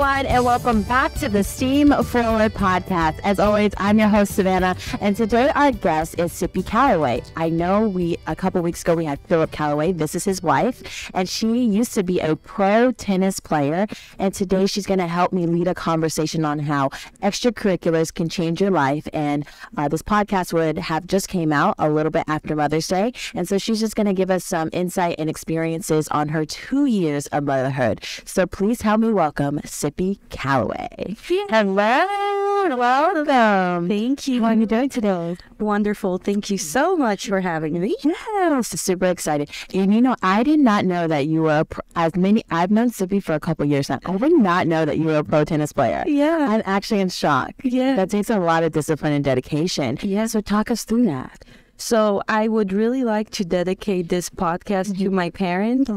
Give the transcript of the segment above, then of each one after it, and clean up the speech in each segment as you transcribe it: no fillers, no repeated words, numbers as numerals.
everyone, and welcome back to the Steam Forward podcast. As always, I'm your host, Savannah, and today our guest is Tsippy Calloway. I know a couple weeks ago we had Philip Calloway. This is his wife, and she used to be a pro tennis player, and today she's going to help me lead a conversation on how extracurriculars can change your life, and this podcast would have just came out a little bit after Mother's Day, and so she's just going to give us some insight and experiences on her 2 years of motherhood. So please help me welcome Tsippy Calloway. Hello, welcome. Thank you. How are you doing today? Wonderful. Thank you so much for having me. Yes, super excited. And you know, I did not know that you were I've known Tsippy for a couple years now. I did not know that you were a pro tennis player. Yeah. I'm actually in shock. Yeah. That takes a lot of discipline and dedication. Yeah. So talk us through that. So I would really like to dedicate this podcast to my parents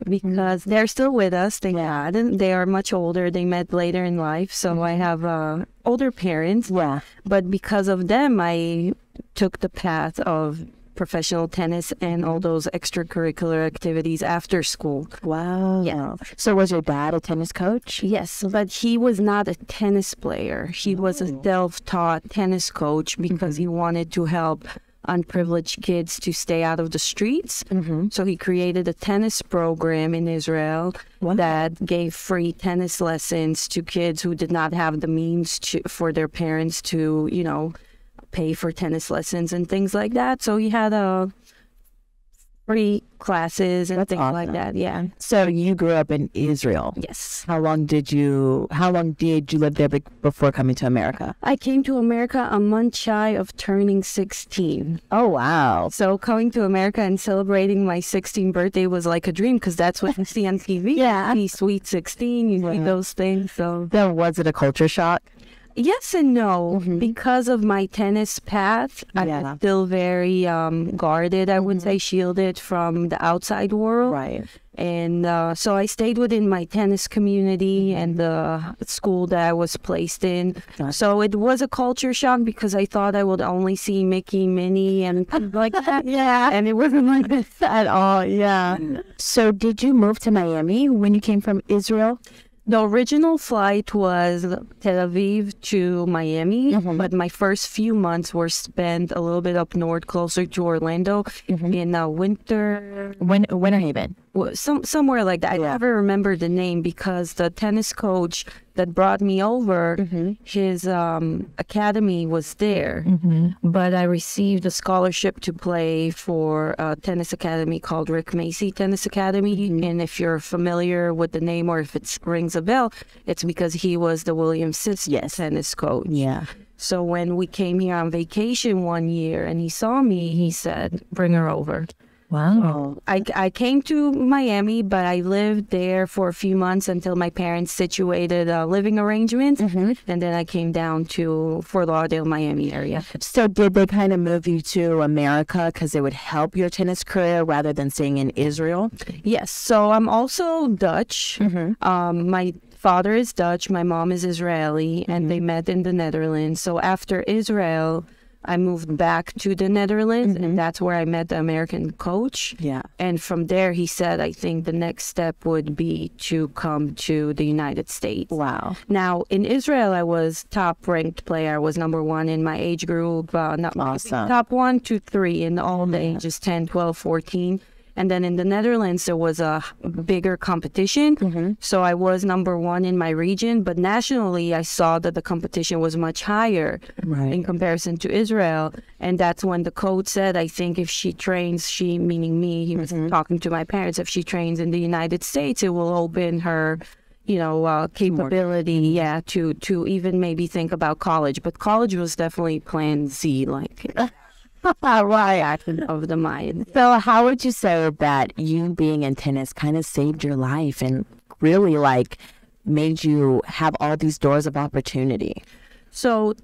because they're still with us. They are much older. They met later in life. So I have older parents. Yeah. But because of them, I took the path of professional tennis and all those extracurricular activities after school. Wow. Yeah. So was your dad a tennis coach? Yes, but he was not a tennis player. He was a self-taught tennis coach because he wanted to help unprivileged kids to stay out of the streets. So he created a tennis program in Israel that gave free tennis lessons to kids who did not have the means for their parents to, you know, pay for tennis lessons and things like that. So he had free classes and things like that. Yeah. So you grew up in Israel. Yes. How long did you live there before coming to America? I came to America a month shy of turning 16. Oh, wow. So coming to America and celebrating my 16th birthday was like a dream because that's what you see on TV. Yeah. You see Sweet 16, you see those things. So Then was it a culture shock? yes and no. Because of my tennis path, I'm still very guarded, I would say, shielded from the outside world. Right. And so I stayed within my tennis community and the school that I was placed in. So it was a culture shock because I thought I would only see Mickey, Minnie, and like that. Yeah. And it wasn't like this At all, yeah. So did you move to Miami when you came from Israel? The original flight was Tel Aviv to Miami, but my first few months were spent a little bit up north, closer to Orlando, in Winter Haven. somewhere like that. I never remember the name because the tennis coach that brought me over, his academy was there. But I received a scholarship to play for a tennis academy called Rick Macy Tennis Academy. And if you're familiar with the name or if it rings a bell, it's because he was the William Sisk tennis coach. Yeah. So when we came here on vacation one year and he saw me, he said, bring her over. Wow. I came to Miami, but I lived there for a few months until my parents situated living arrangements. And then I came down to Fort Lauderdale, Miami area. So did they kind of move you to America because it would help your tennis career rather than staying in Israel? Yes. So I'm also Dutch. My father is Dutch. My mom is Israeli, and they met in the Netherlands. So after Israel, I moved back to the Netherlands, and that's where I met the American coach. Yeah. And from there, he said, I think the next step would be to come to the United States. Wow. Now, in Israel, I was top-ranked player. I was number one in my age group. Awesome. Top 1, 2, 3 in all the ages, 10, 12, 14. And then in the Netherlands, there was a bigger competition. So I was number one in my region. But nationally, I saw that the competition was much higher in comparison to Israel. And that's when the coach said, I think if she trains, she, meaning me, he was talking to my parents, if she trains in the United States, it will open her, you know, capability, to even maybe think about college. But college was definitely plan Z, like... Right. Of the mind. So how would you say that you being in tennis kind of saved your life and really like made you have all these doors of opportunity? So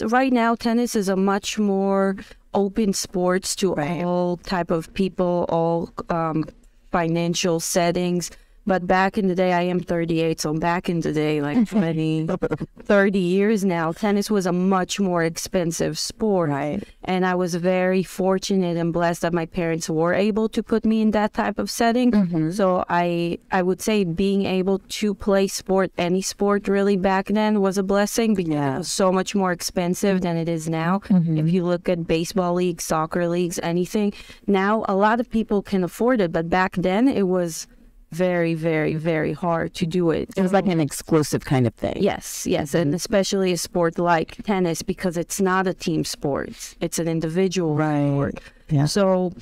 right now, tennis is a much more open sports to all type of people, all financial settings. But back in the day, I am 38, so back in the day, like 30 years now, tennis was a much more expensive sport. Right. And I was very fortunate and blessed that my parents were able to put me in that type of setting. So I would say being able to play sport, any sport really back then, was a blessing because it was so much more expensive than it is now. If you look at baseball leagues, soccer leagues, anything, now a lot of people can afford it, but back then it was very, very, very hard to do it. It was like an exclusive kind of thing. Yes, and especially a sport like tennis because it's not a team sport. It's an individual sport. Yeah. So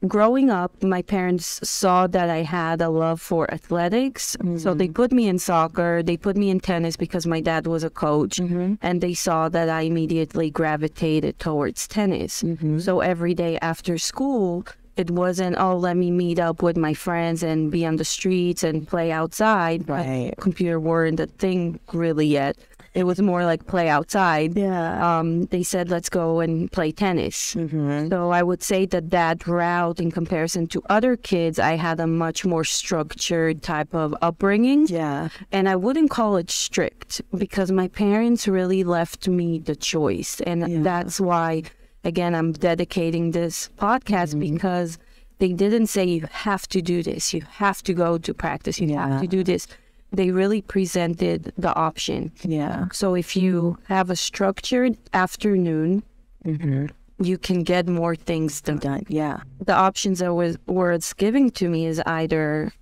growing up, my parents saw that I had a love for athletics. So they put me in soccer, they put me in tennis because my dad was a coach, and they saw that I immediately gravitated towards tennis. So every day after school, it wasn't, oh, let me meet up with my friends and be on the streets and play outside. Right. Computer weren't a thing really yet. It was more like play outside. Yeah. They said, let's go and play tennis. So I would say that route, in comparison to other kids, I had a much more structured type of upbringing. Yeah. And I wouldn't call it strict because my parents really left me the choice. And that's why, again, I'm dedicating this podcast because they didn't say you have to do this, you have to go to practice, you have to do this. They really presented the option. Yeah. So if you have a structured afternoon, you can get more things done. Yeah. The options that was giving to me is either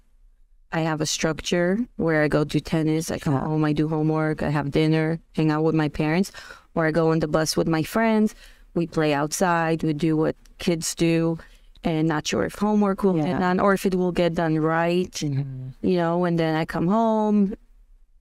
I have a structure where I go to tennis, I come home, I do homework, I have dinner, hang out with my parents, or I go on the bus with my friends. We play outside, we do what kids do, and not sure if homework will get done or if it will get done right, you know, and then I come home,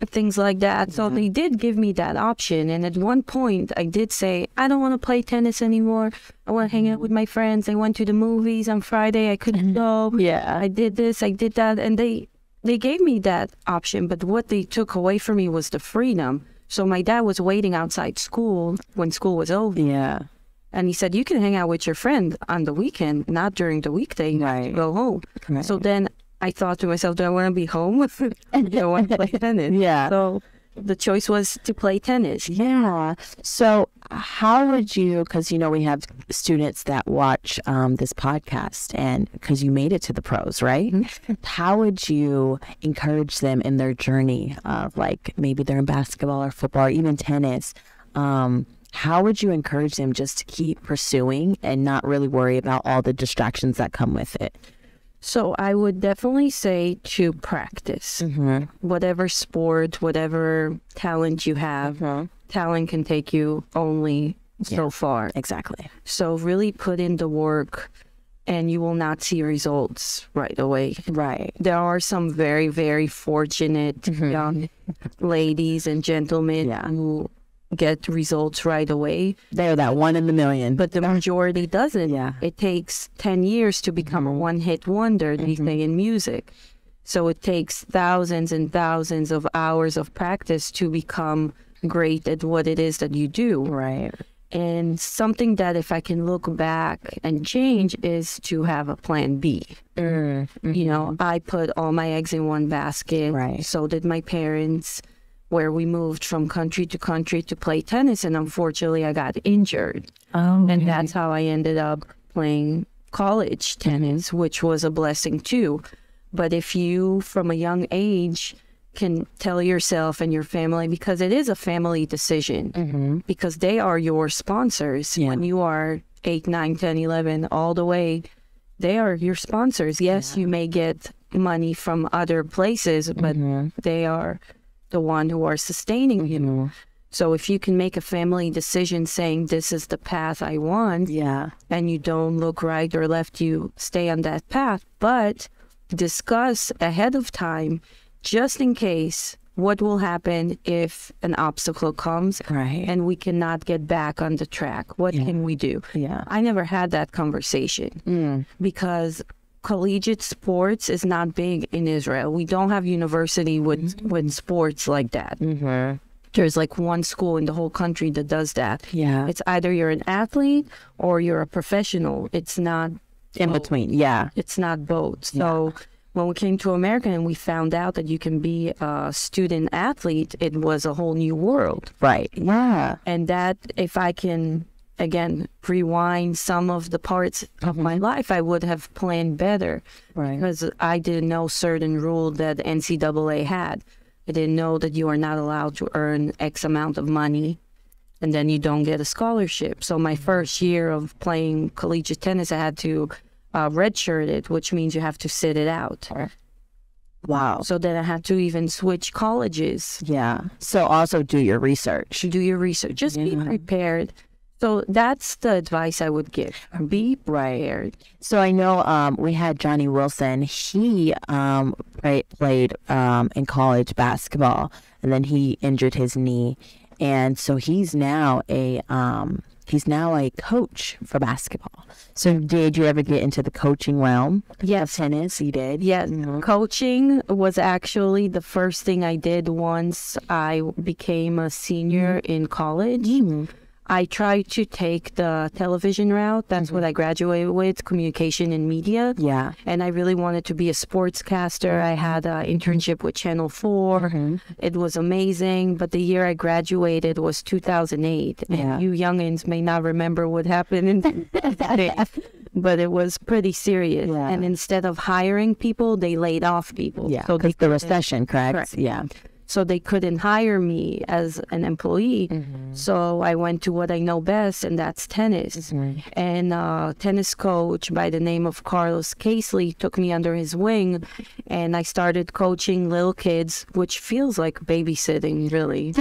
things like that. So they did give me that option. And at one point, I did say, I don't want to play tennis anymore. I want to hang out with my friends. I went to the movies on Friday. I couldn't go. I did this, I did that. And they gave me that option. But what they took away from me was the freedom. So my dad was waiting outside school when school was over. Yeah. And he said, you can hang out with your friend on the weekend, not during the weekday. Right. Go home. Right. So then I thought to myself, do I want to be home? And do I want to play tennis? Yeah. So the choice was to play tennis. Yeah. So how would you, because, you know, we have students that watch this podcast and because you made it to the pros, right? How would you encourage them in their journey of like maybe they're in basketball or football or even tennis? How would you encourage them just to keep pursuing and not really worry about all the distractions that come with it? So I would definitely say to practice. Whatever sport, whatever talent you have, talent can take you only so far. Exactly. So really put in the work and you will not see results right away. Right. There are some very, very fortunate young ladies and gentlemen who get results right away. They're that one in a million. But the majority doesn't. Yeah. It takes 10 years to become a one-hit wonder, they say in music. So it takes thousands and thousands of hours of practice to become great at what it is that you do. Right. And something that if I can look back and change is to have a plan B. You know, I put all my eggs in one basket. Right. So did my parents, where we moved from country to play tennis. And unfortunately, I got injured. And that's how I ended up playing college tennis, which was a blessing too. But if you, from a young age, can tell yourself and your family, because it is a family decision, because they are your sponsors. When you are 8, 9, 10, 11, all the way, they are your sponsors. Yes, you may get money from other places, but they are the one who are sustaining you. So if you can make a family decision saying this is the path I want, and you don't look right or left, you stay on that path, but discuss ahead of time, just in case, what will happen if an obstacle comes and we cannot get back on the track. What can we do? I never had that conversation because collegiate sports is not big in Israel. We don't have university with sports like that. There's like one school in the whole country that does that. It's either you're an athlete or you're a professional. It's not in between. It's not both. So when we came to America and we found out that you can be a student athlete, it was a whole new world. Right. Yeah. And that, if I can, again, rewind some of the parts of my life, I would have planned better. Right. Because I didn't know certain rule that NCAA had. I didn't know that you are not allowed to earn X amount of money and then you don't get a scholarship. So my first year of playing collegiate tennis, I had to redshirt it, which means you have to sit it out. Wow. So then I had to even switch colleges. Yeah. So also do your research. Do your research. Just be prepared. So that's the advice I would give. Be prepared. So I know we had Johnny Wilson. He played in college basketball, and then he injured his knee, and so he's now a coach for basketball. So did you ever get into the coaching realm? Yes. Of tennis? You did? Yes. Coaching was actually the first thing I did once I became a senior in college. I tried to take the television route. That's what I graduated with, communication and media. Yeah. And I really wanted to be a sportscaster. I had an internship with Channel 4. It was amazing. But the year I graduated was 2008. Yeah. And you youngins may not remember what happened in that year. But it was pretty serious. Yeah. And instead of hiring people, they laid off people. Yeah. So because the recession, correct? Yeah. So they couldn't hire me as an employee. So I went to what I know best, and that's tennis. And a tennis coach by the name of Carlos Casely took me under his wing, and I started coaching little kids, which feels like babysitting, really.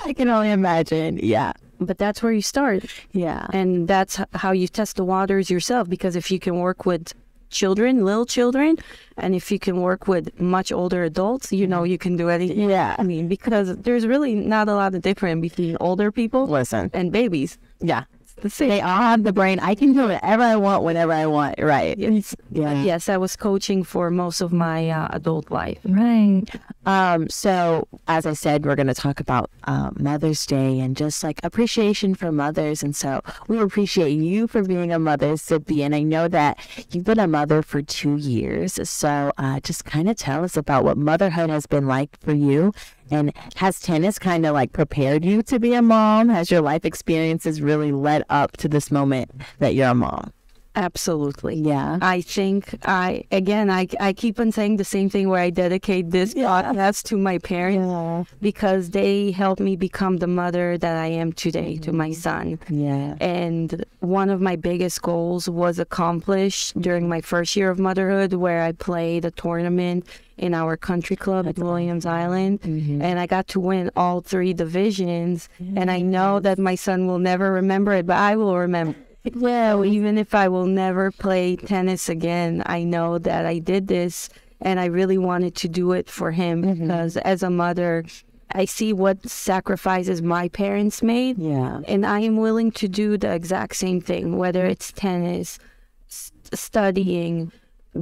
I can only imagine. Yeah. But that's where you start. Yeah. And that's how you test the waters yourself, because if you can work with children, little children, and if you can work with much older adults, you know you can do anything. Yeah. I mean, because there's really not a lot of difference between older people and babies. Yeah. The same. They all have the brain. I can do whatever I want, whenever I want. Right. Yes. Yeah. Yes, I was coaching for most of my adult life. Right. So as I said, we're going to talk about Mother's Day and just like appreciation for mothers. And so we appreciate you for being a mother, Tsippy. And I know that you've been a mother for 2 years. So just kind of tell us about what motherhood has been like for you. And has tennis kind of like prepared you to be a mom? Has your life experiences really led up to this moment that you're a mom? Absolutely. Yeah. I think I keep on saying the same thing where I dedicate this podcast to my parents because they helped me become the mother that I am today to my son. Yeah. And one of my biggest goals was accomplished during my first year of motherhood, where I played a tournament in our country club at Williams Island. And I got to win all 3 divisions. And I know that my son will never remember it, but I will remember. Well, even if I will never play tennis again, I know that I did this and I really wanted to do it for him because as a mother, I see what sacrifices my parents made. Yeah. And I am willing to do the exact same thing, whether it's tennis, studying,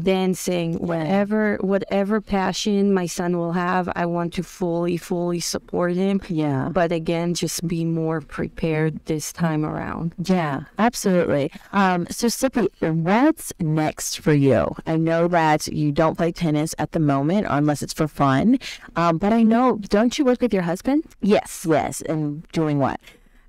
dancing, whatever passion my son will have, I want to fully support him. Yeah. But again, just be more prepared this time around. Yeah, absolutely. So Tsippy, what's next for you? I know that you don't play tennis at the moment unless it's for fun. But I know, don't you work with your husband? Yes. Yes. And doing what?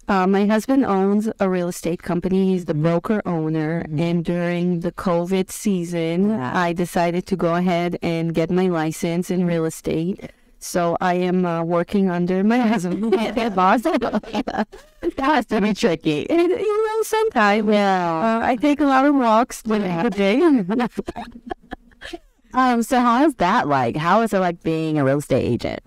My husband owns a real estate company. He's the broker owner. And during the COVID season, I decided to go ahead and get my license in real estate. So I am working under my husband. That has to be tricky. Sometimes. Yeah. I take a lot of walks during the day. So how is that like? How is it like being a real estate agent?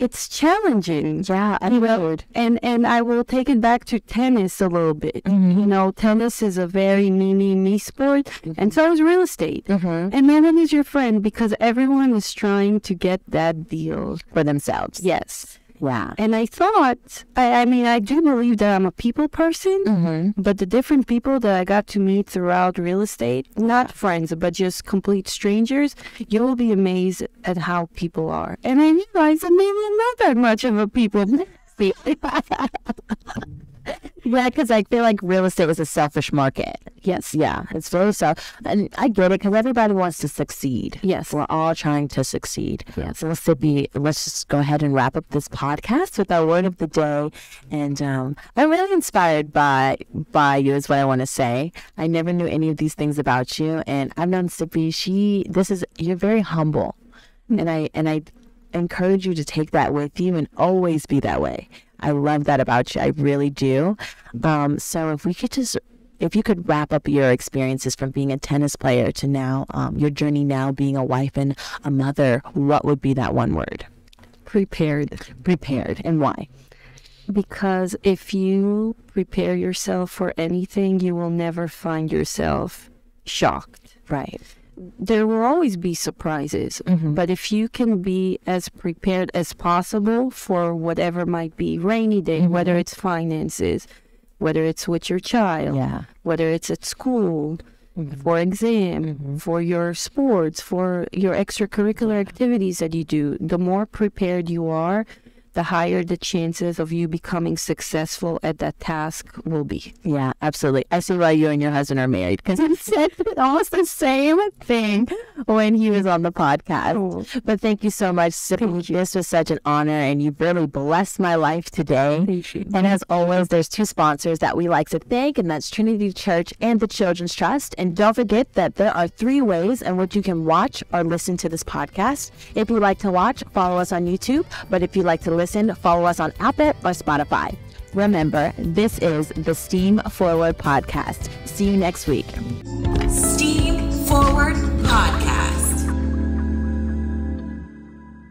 It's challenging. Yeah, I would. And I will take it back to tennis a little bit. You know, tennis is a very me sport, and so is real estate. And man is your friend because everyone is trying to get that deal for themselves. Yes. Yeah. And I thought, I mean, I do believe that I'm a people person, but the different people that I got to meet throughout real estate, not friends, but just complete strangers, you'll be amazed at how people are. And I realized that maybe I'm not that much of a people. Yeah, because I feel like real estate was a selfish market. Yes. Yeah, it's very so. And I get it because everybody wants to succeed. Yes. We're all trying to succeed. Yes. So let's just go ahead and wrap up this podcast with our word of the day. And I'm really inspired by you is what I want to say. I never knew any of these things about you. And I've known Tsippy. You're very humble. And I encourage you to take that with you and always be that way. I love that about you. I really do. So if you could wrap up your experiences from being a tennis player to now, your journey now being a wife and a mother, what would be that one word? Prepared. Prepared. And why? Because if you prepare yourself for anything, you will never find yourself shocked. Right. There will always be surprises, but if you can be as prepared as possible for whatever might be rainy day, whether it's finances, whether it's with your child, whether it's at school, for exam, for your sports, for your extracurricular activities that you do, the more prepared you are, the higher the chances of you becoming successful at that task will be. Yeah, absolutely. I see why you and your husband are married, because he said almost the same thing when he was on the podcast. Oh. But thank you so much, Tsippy. This was such an honor, and you really blessed my life today. Thank you. And as always, there's two sponsors that we like to thank, and that's Trinity Church and the Children's Trust. And don't forget that there are 3 ways in which you can watch or listen to this podcast. If you like to watch, follow us on YouTube. But if you like to listen, follow us on Apple or Spotify. Remember, this is the Steam Forward Podcast. See you next week. Steam Forward Podcast.